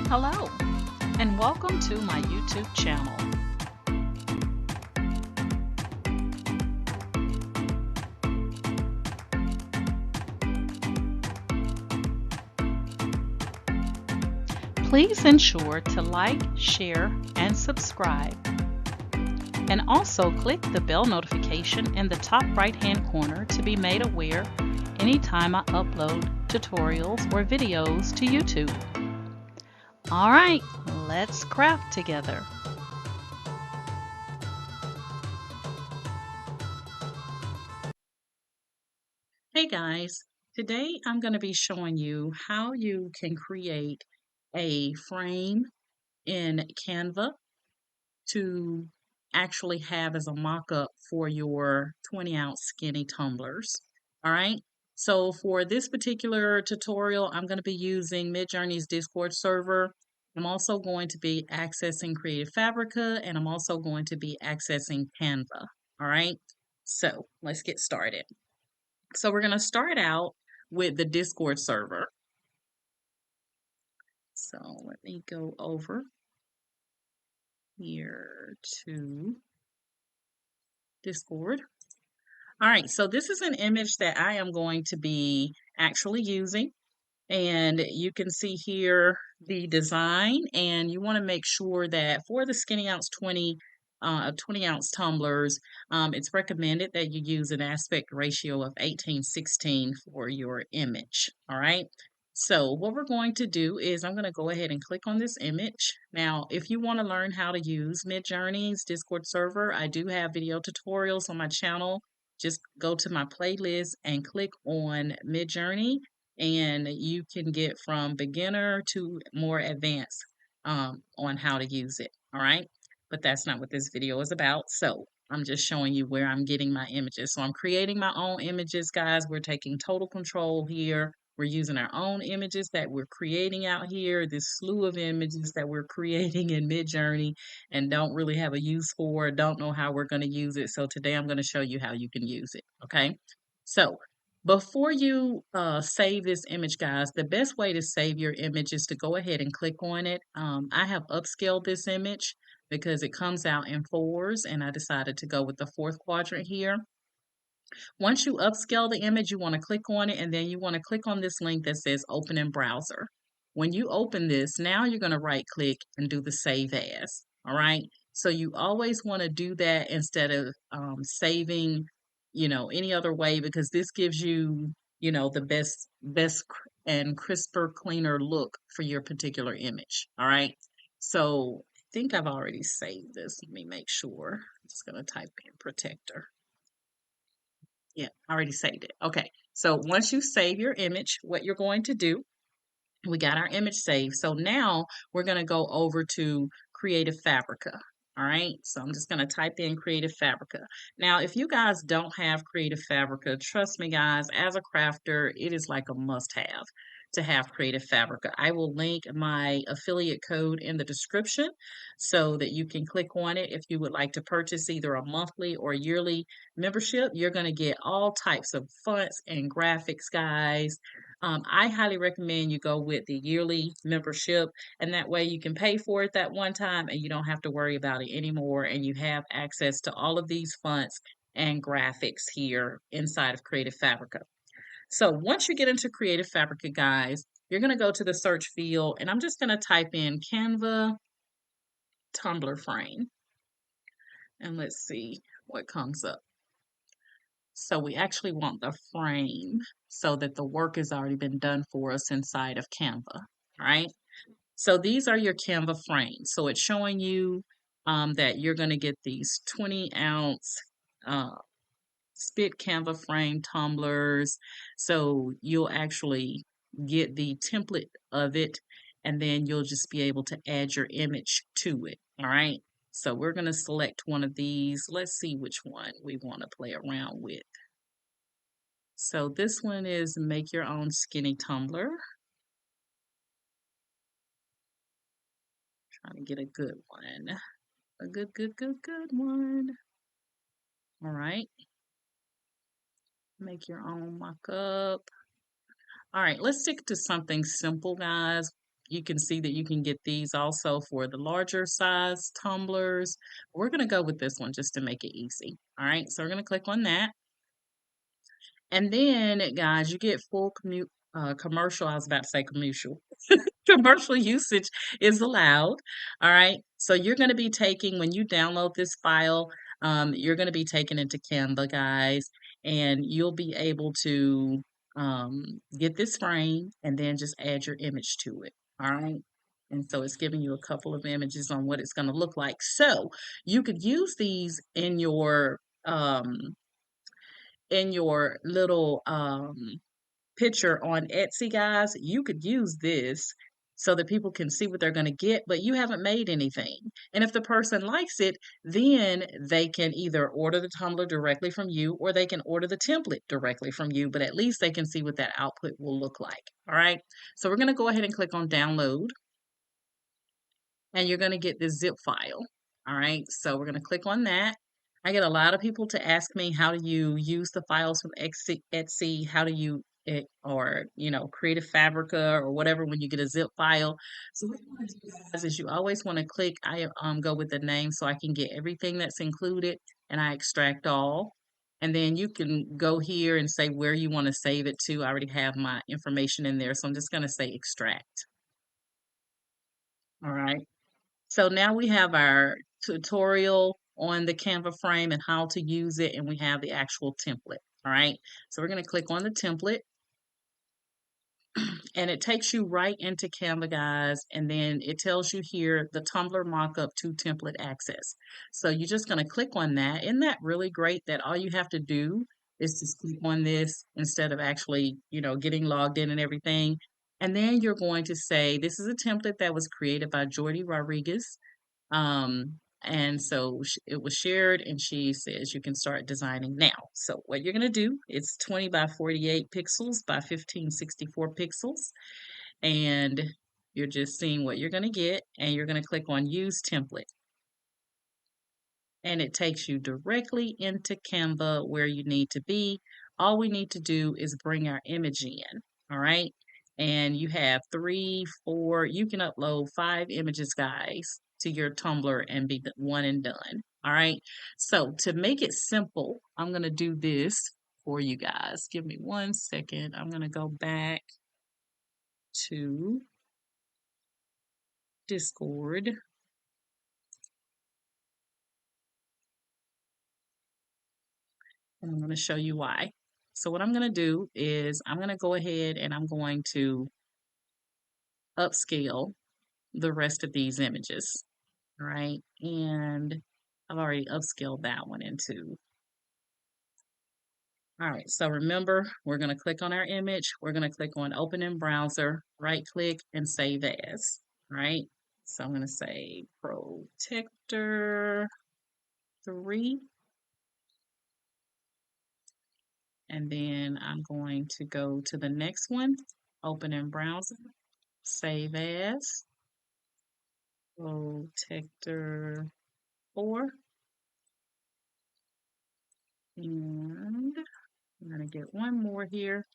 Hello, and welcome to my YouTube channel. Please ensure to like, share, and subscribe. And also click the bell notification in the top right-hand corner to be made aware anytime I upload tutorials or videos to YouTube. All right, let's craft together. Hey guys, today I'm going to be showing you how you can create a frame in Canva to actually have as a mock-up for your 20-ounce skinny tumblers. All right, so for this particular tutorial, I'm going to be using Midjourney's Discord server. I'm also going to be accessing Creative Fabrica, and I'm also going to be accessing Canva. All right, so let's get started. So we're going to start out with the Discord server. So let me go over here to Discord. All right, so this is an image that I am going to be actually using. And you can see here the design, and you want to make sure that for the skinny ounce 20-ounce tumblers, it's recommended that you use an aspect ratio of 18:16 for your image. All right. So what we're going to do is I'm going to go ahead and click on this image. Now, if you want to learn how to use Midjourney's Discord server, I do have video tutorials on my channel. Just go to my playlist and click on Midjourney, and you can get from beginner to more advanced on how to use it. All right. But that's not what this video is about. So I'm just showing you where I'm getting my images. So I'm creating my own images, guys. We're taking total control here. We're using our own images that we're creating out here, this slew of images that we're creating in Midjourney and don't really have a use for, don't know how we're going to use it. So today I'm going to show you how you can use it. Okay. So before you save this image, guys, the best way to save your image is to go ahead and click on it. I have upscaled this image because it comes out in fours, and I decided to go with the fourth quadrant here. Once you upscale the image, you want to click on it, and then you want to click on this link that says Open in Browser. When you open this, now you're going to right click and do the Save As. All right. So you always want to do that instead of saving, any other way, because this gives you, the best and crisper, cleaner look for your particular image. All right. So I think I've already saved this. Let me make sure. I'm just going to type in protector. Yeah, I already saved it. Okay, so once you save your image, what you're going to do, we got our image saved. So now we're going to go over to Creative Fabrica. All right, so I'm just going to type in Creative Fabrica. Now, if you guys don't have Creative Fabrica, trust me, guys, as a crafter, it is like a must-have to have Creative Fabrica. I will link my affiliate code in the description so that you can click on it if you would like to purchase either a monthly or yearly membership. You're going to get all types of fonts and graphics, guys. I highly recommend you go with the yearly membership, and that way you can pay for it that one time and you don't have to worry about it anymore, and you have access to all of these fonts and graphics here inside of Creative Fabrica. So once you get into Creative Fabrica, guys, you're going to go to the search field, and I'm just going to type in Canva tumbler frame, and let's see what comes up. So we actually want the frame so that the work has already been done for us inside of Canva, right? So these are your Canva frames. So it's showing you that you're going to get these 20-ounce spit Canva frame tumblers. So you'll actually get the template of it, and then you'll just be able to add your image to it, all right? So we're going to select one of these. Let's see which one we want to play around with. So this one is make your own skinny tumbler. Trying to get a good one. A good one. All right. Make your own mock-up. All right, let's stick to something simple, guys. you can see that you can get these also for the larger size tumblers. We're going to go with this one just to make it easy. All right, so we're going to click on that. And then, guys, you get full commercial. I was about to say commercial. Commercial usage is allowed. All right. So you're going to be taking, when you download this file, you're going to be taken into Canva, guys, and you'll be able to get this frame and then just add your image to it. All right. And so it's giving you a couple of images on what it's going to look like. So you could use these in your little picture on Etsy, guys. You could use this so that people can see what they're going to get, but you haven't made anything. And if the person likes it, then they can either order the tumbler directly from you or they can order the template directly from you, but at least they can see what that output will look like. All right. So we're going to go ahead and click on download, and you're going to get this zip file. All right, so we're going to click on that. I get a lot of people to ask me, how do you use the files from Etsy? How do you or create a Fabrica or whatever when you get a zip file? So what you want to do, guys, is you always want to click. I go with the name so I can get everything that's included, and I extract all. And then you can go here and say where you want to save it to. I already have my information in there, so I'm just going to say extract. All right. So now we have our tutorial on the Canva frame and how to use it, and we have the actual template. All right, so we're going to click on the template, and it takes you right into Canva, guys, and then it tells you here the Tumblr mockup to template access. So you're just going to click on that. Isn't that really great that all you have to do is just click on this instead of actually, getting logged in and everything? And then you're going to say, this is a template that was created by Jordy Rodriguez. And so it was shared, and she says you can start designing now. So what you're going to do, it's 20 by 48 pixels by 1564 pixels. And you're just seeing what you're going to get, and you're going to click on use template. And it takes you directly into Canva where you need to be. All we need to do is bring our image in. All right. And you have 3, 4, you can upload 5 images, guys, to your Tumblr and be one and done. All right. So to make it simple, I'm going to do this for you guys. Give me 1 second. I'm going to go back to Discord. And I'm going to show you why. So what I'm going to do is I'm going to go ahead and I'm going to upscale the rest of these images. All right. And I've already upscaled that one into. All right. So remember, we're going to click on our image. We're going to click on open in browser, right click and save as. All right. So I'm going to say Protector 3. And then I'm going to go to the next one, open in browser, save as, Protector 4. And I'm going to get one more here,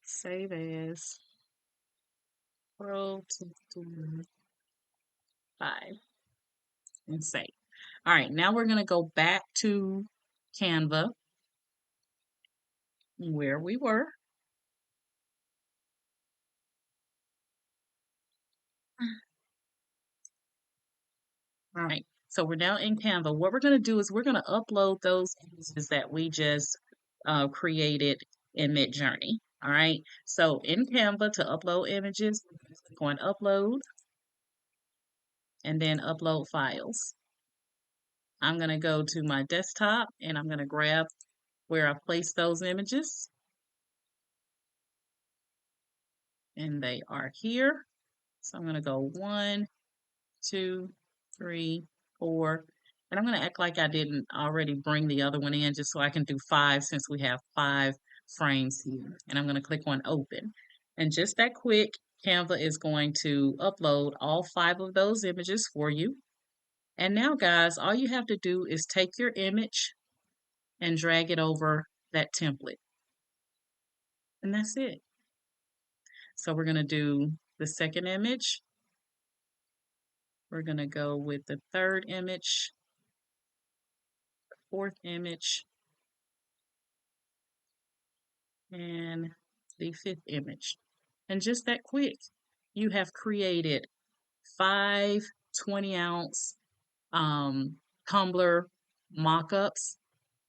save as, Protector 5, and save. All right, now we're going to go back to Canva where we were. All right, so we're now in Canva. What we're going to do is we're going to upload those images that we just created in Midjourney. All right, so in Canva to upload images, click on upload and then upload files. I'm going to go to my desktop and I'm going to grab where I placed those images. And they are here. So I'm going to go 1, 2, 3, 4. And I'm going to act like I didn't already bring the other one in just so I can do 5 since we have 5 frames here. And I'm going to click on open. And just that quick, Canva is going to upload all 5 of those images for you. And now, guys, all you have to do is take your image and drag it over that template. And that's it. So we're going to do the second image. We're going to go with the third image, fourth image, and the fifth image. And just that quick, you have created 5 20-ounce tumbler mock-ups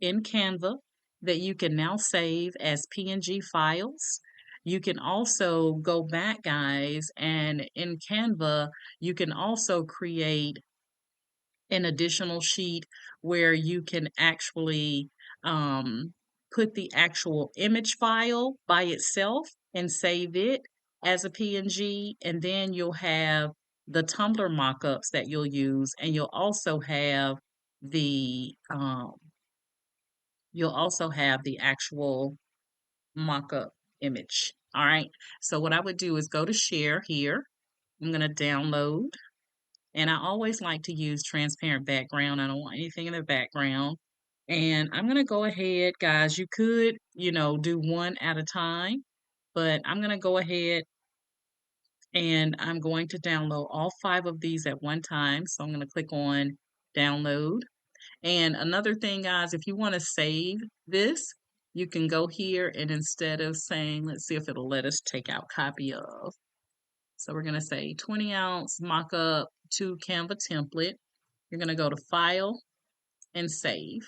in Canva that you can now save as PNG files. You can also go back, guys, and in Canva, you can also create an additional sheet where you can actually um, put the actual image file by itself and save it as a PNG, and then you'll have the Tumblr mockups that you'll use, and you'll also have the actual mockup image. All right. So what I would do is go to share here. I'm going to download. And I always like to use transparent background. I don't want anything in the background. And I'm going to go ahead, guys. You could, do one at a time, but I'm going to go ahead and I'm going to download all 5 of these at one time. So I'm going to click on download. And another thing, guys, if you want to save this, you can go here and instead of saying, let's see if it'll let us take out copy of. So we're going to say 20-ounce mock-up to Canva template. You're going to go to File and Save.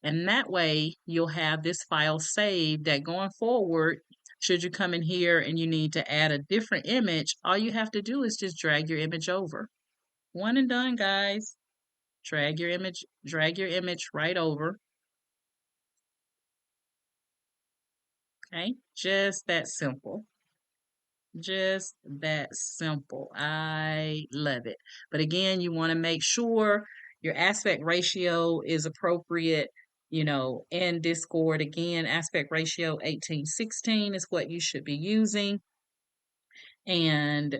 And that way you'll have this file saved that going forward, should you come in here and you need to add a different image, all you have to do is just drag your image over. One and done, guys. Drag your image right over. Okay, just that simple. Just that simple. I love it. But again, you want to make sure your aspect ratio is appropriate, in Discord. Again, aspect ratio 18:16 is what you should be using. And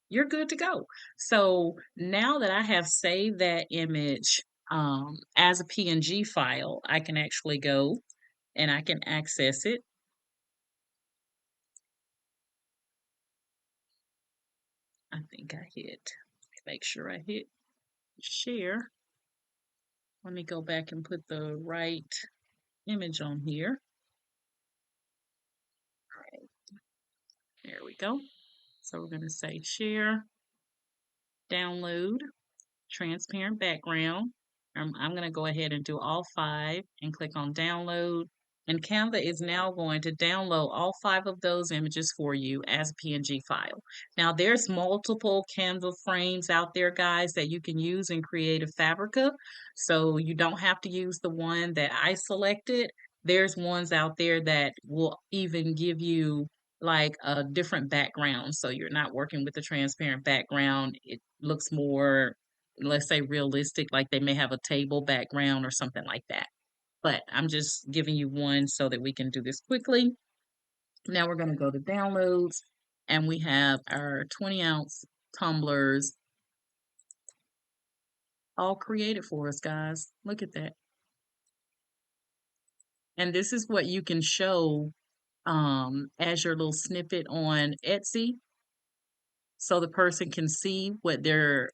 you're good to go. So now that I have saved that image as a PNG file, I can actually go and I can access it. I think I hit, make sure I hit share. Let me go back and put the right image on here. All right, there we go. So we're going to say share, download, transparent background. I'm going to go ahead and do all 5 and click on download. And Canva is now going to download all 5 of those images for you as a PNG file. Now, there's multiple Canva frames out there, guys, that you can use in Creative Fabrica. So you don't have to use the one that I selected. There's ones out there that will even give you like a different background. So you're not working with a transparent background. It looks more, let's say, realistic, like they may have a table background or something like that. But I'm just giving you one so that we can do this quickly. Now we're going to go to downloads and we have our 20-ounce tumblers all created for us, guys. Look at that. And this is what you can show as your little snippet on Etsy so the person can see what their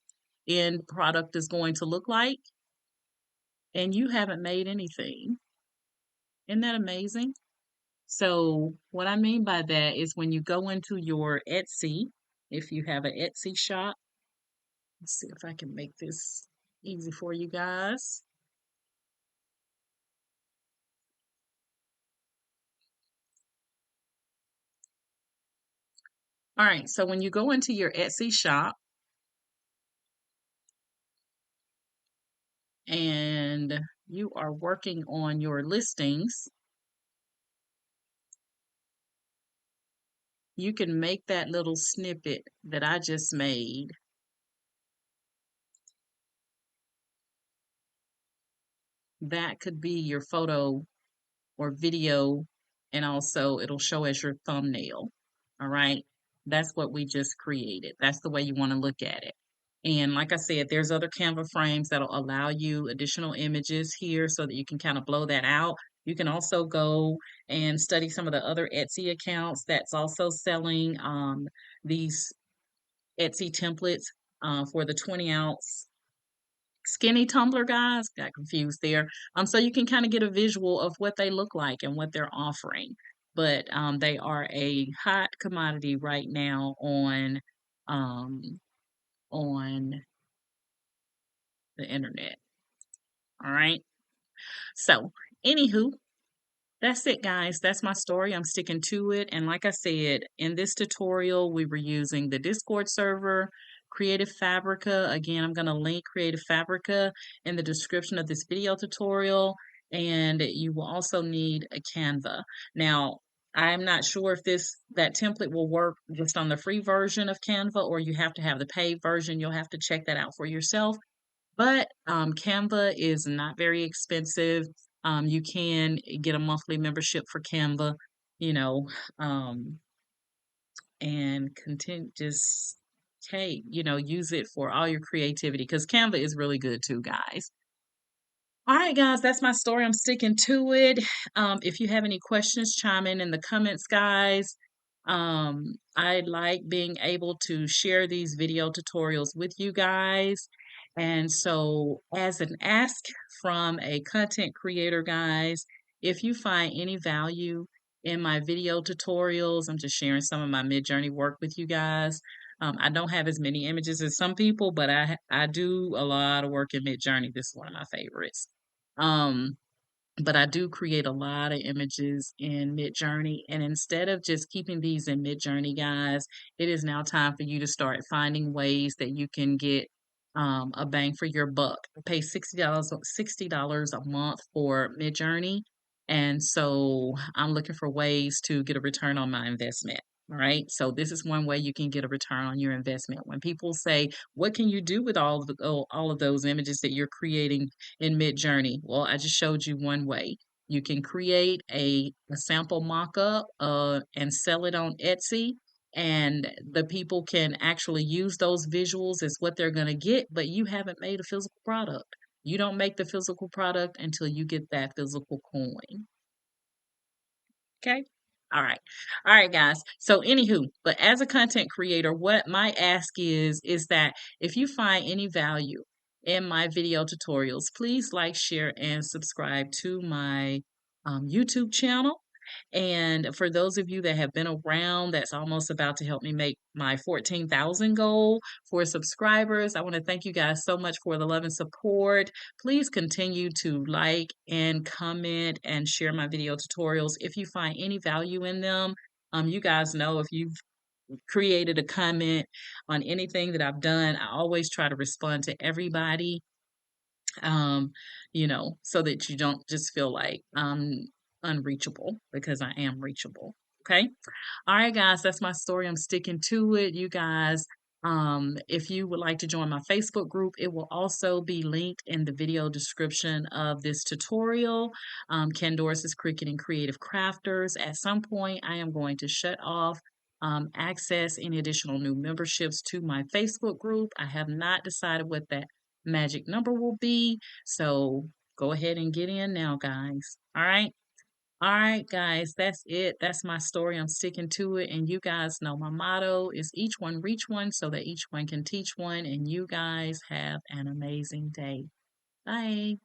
end product is going to look like. And you haven't made anything. Isn't that amazing? So what I mean by that is when you go into your Etsy, if you have an Etsy shop, let's see if I can make this easy for you guys. All right, so when you go into your Etsy shop and you are working on your listings, you can make that little snippet that I just made. That could be your photo or video, and also it'll show as your thumbnail. All right. That's what we just created. That's the way you want to look at it. And like I said, there's other Canva frames that'll allow you additional images here so that you can kind of blow that out. You can also go and study some of the other Etsy accounts that's also selling these Etsy templates for the 20-ounce skinny tumbler, guys. Got confused there. So you can kind of get a visual of what they look like and what they're offering. But they are a hot commodity right now um, on the internet. All right. So, anywho, that's it, guys. That's my story. I'm sticking to it. And like I said, in this tutorial, we were using the Discord server, Creative Fabrica. Again, I'm going to link Creative Fabrica in the description of this video tutorial. And you will also need a Canva. Now, I'm not sure if that template will work just on the free version of Canva, or you have to have the paid version. You'll have to check that out for yourself. But Canva is not very expensive. You can get a monthly membership for Canva, you know, um, and continue just hey, use it for all your creativity because Canva is really good too, guys. All right, guys, that's my story. I'm sticking to it. If you have any questions, chime in the comments, guys. I like being able to share these video tutorials with you guys. And so, as an ask from a content creator, guys, if you find any value in my video tutorials, I'm just sharing some of my mid-journey work with you guys. I don't have as many images as some people, but I do a lot of work in mid-journey. This is one of my favorites. Um, but I do create a lot of images in Midjourney. And instead of just keeping these in Midjourney, guys, it is now time for you to start finding ways that you can get a bang for your buck. I pay $60 a month for Midjourney. And so I'm looking for ways to get a return on my investment. All right. So this is one way you can get a return on your investment. When people say, "What can you do with all of those images that you're creating in Midjourney?" Well, I just showed you one way. You can create a sample mock-up and sell it on Etsy, and the people can actually use those visuals as what they're going to get, but you haven't made a physical product. You don't make the physical product until you get that physical coin. Okay. All right. All right, guys. So, anywho, but as a content creator, what my ask is that if you find any value in my video tutorials, please like, share, and subscribe to my YouTube channel. And for those of you that have been around, that's almost about to help me make my 14,000 goal for subscribers. I want to thank you guys so much for the love and support. Please continue to like and comment and share my video tutorials if you find any value in them. You guys know if you've created a comment on anything that I've done, I always try to respond to everybody, um, so that you don't just feel like I'm unreachable because I am reachable. Okay. All right, guys, that's my story. I'm sticking to it. You guys, if you would like to join my Facebook group, it will also be linked in the video description of this tutorial. Candoris Cricut and Creative Crafters. At some point, I am going to shut off access any additional new memberships to my Facebook group. I have not decided what that magic number will be. So go ahead and get in now, guys. All right. All right, guys, that's it. That's my story. I'm sticking to it. And you guys know my motto is each one reach one so that each one can teach one. And you guys have an amazing day. Bye.